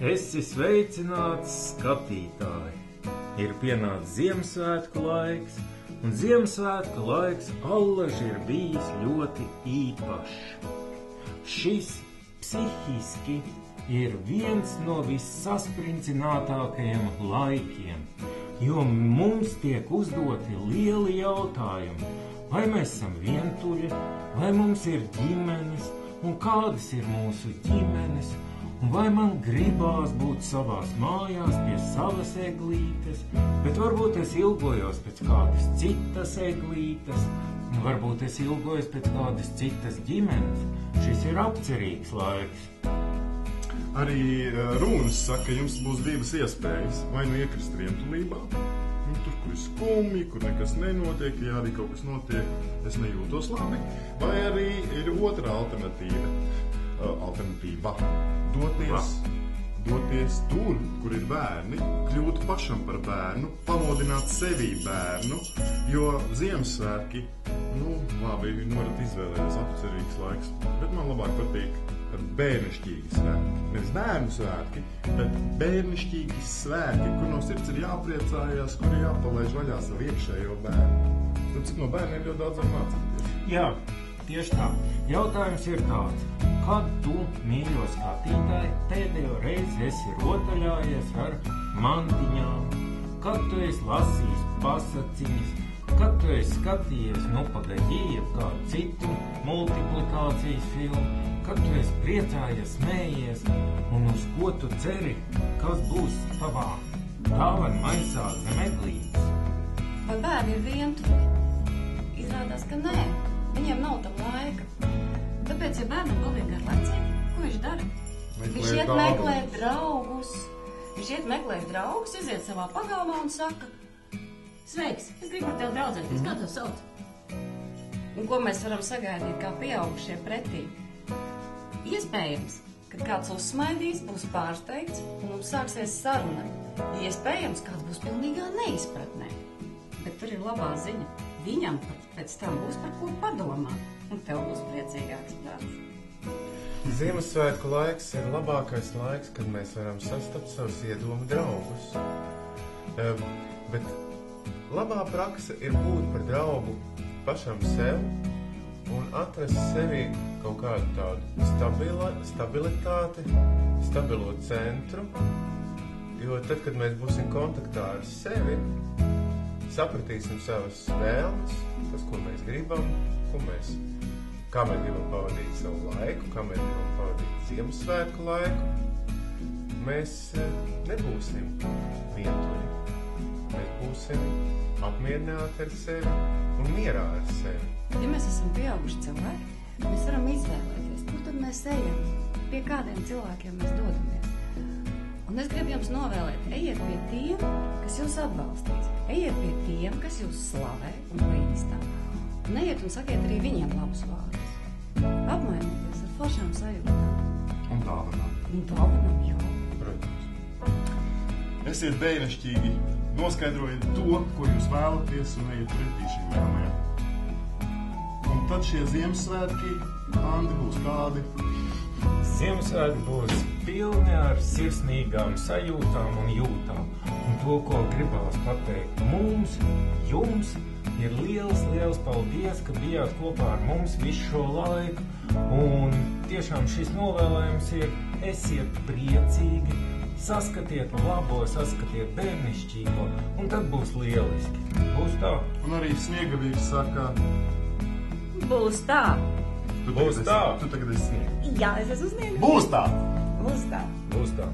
Esi sveicināts, skatītāji! Ir pienācis Ziemassvētku laiks, un Ziemassvētku laiks allaži ir bijis ļoti īpašs. Šis psihiski ir viens no vissasprindzinātākajiem laikiem, jo mums tiek uzdoti lieli jautājumi, vai mēs esam vientuļi, vai mums ir ģimenes, un kādas ir mūsu ģimenes, un vai man gribās būt savās mājās pie savas eglītes, bet varbūt es ilgojos pēc kādas citas eglītes, un varbūt es ilgojos pēc kādas citas ģimenes. Šis ir apcerīgs laiks. Arī runas saka, ka jums būs divas iespējas. Vai nu iekrist vientulībā, tur, kur ir skumji, kur nekas nenotiek, ja arī kaut kas notiek, es nejūtos labi. Vai arī ir otra alternatīva. Doties tur, kur ir bērni, kļūt pašam par bērnu, pamodināt sevī bērnu, jo Ziemassvētki, labi, varat izvēlēties apcerīgs laiks, bet man labāk patīk bērnišķīgi svētki. Nevis bērnu svētki, bet bērnišķīgi svētki, kur no sirds ir jāpriecājās, kur ir jāpalaiž vaļā savu iekšējo bērnu. Cik no bērniem ļoti daudz var mācīties. Jā, tieši tā. Jautājums ir tāds. Kad tu, mīļo skatītāji, pēdējo reizi esi rotaļājies ar mantiņām, kad tu esi lasījis pasaciņas, kad tu esi skatījies pagaidī kādu citu multiplikācijas filmu, kad tu esi priecājies, smējies, un uz ko tu ceri, kas būs tavā dāvana maisā zem eglītes? Vai bērni ir vientuļi? Izrādās, ka nē, viņiem nav tam laika. Tāpēc, ja bērnam paliek garlaicīgi, ko viņš dara? Viņš iet meklēt draugus. Viņš iet meklēt draugus, iziet savā pagalmā un saka: sveiks, es gribu ar tevi draudzēties, kā tev sauc? Un ko mēs varam sagaidīt kā pieaugušie pretī? Iespējams, kad kāds uzsmaidīs, būs pārsteigts un mums sāksies saruna. Iespējams, kāds būs pilnīgā neizpratnē. Bet tur ir labā ziņa. Viņam pēc tam būs par ko padomāt. Un tev būs priecīgāks prāts. Ziemassvētku laiks ir labākais laiks, kad mēs varam sastapt savus iedomu draugus. Bet labā praksa ir būt par draugu pašam sev un atrast sevī kaut kādu tādu stabilitāti, stabilo centru, jo tad, kad mēs būsim kontaktā ar sevi, sapratīsim savas vēlmes, tas, ko mēs gribam, kā mēs gribam pavadīt savu laiku, kā mēs gribam pavadīt Ziemassvētku laiku. Mēs nebūsim vientuļi. Mēs būsim apmierināti ar sevi un mierā ar sevi. Ja mēs esam pieauguši cilvēki, mēs varam izvēlēties, kur tad mēs ejam, pie kādiem cilvēkiem mēs dodamies. Un es gribu jums novēlēt, ejiet pie tiem, kas jūs atbalstīs. Ejiet pie tiem, kas jūs slavē un līdz tam. Un ejiet un sakiet arī viņiem labus vārdus. Apmainieties ar foršām sajūtām. Un dāvanām. Un dāvanām, jā. Protams. Esiet bērnišķīgi, noskaidrojiet to, ko jūs vēlaties, un ejiet pretī šīm vēlmēm. Un tad šie Ziemassvētki, Andi, būs kādi? Ziemassvētki būs pilni ar sirsnīgām sajūtām un jūtām. Un to, ko gribās pateikt mums, jums, ir liels paldies, ka bijāt kopā ar mums visu šo laiku. Un tiešām šis novēlējums ir: esiet priecīgi, saskatiet labo, saskatiet bērnišķīgo, un tad būs lieliski. Būs tā. Un arī Sniegavīrs saka: Būs tā. Būs tā. Tu tagad esi Sniegavīrs. Jā, es esmu Sniegavīrs. Būs tā. Būs tā. Būs tā.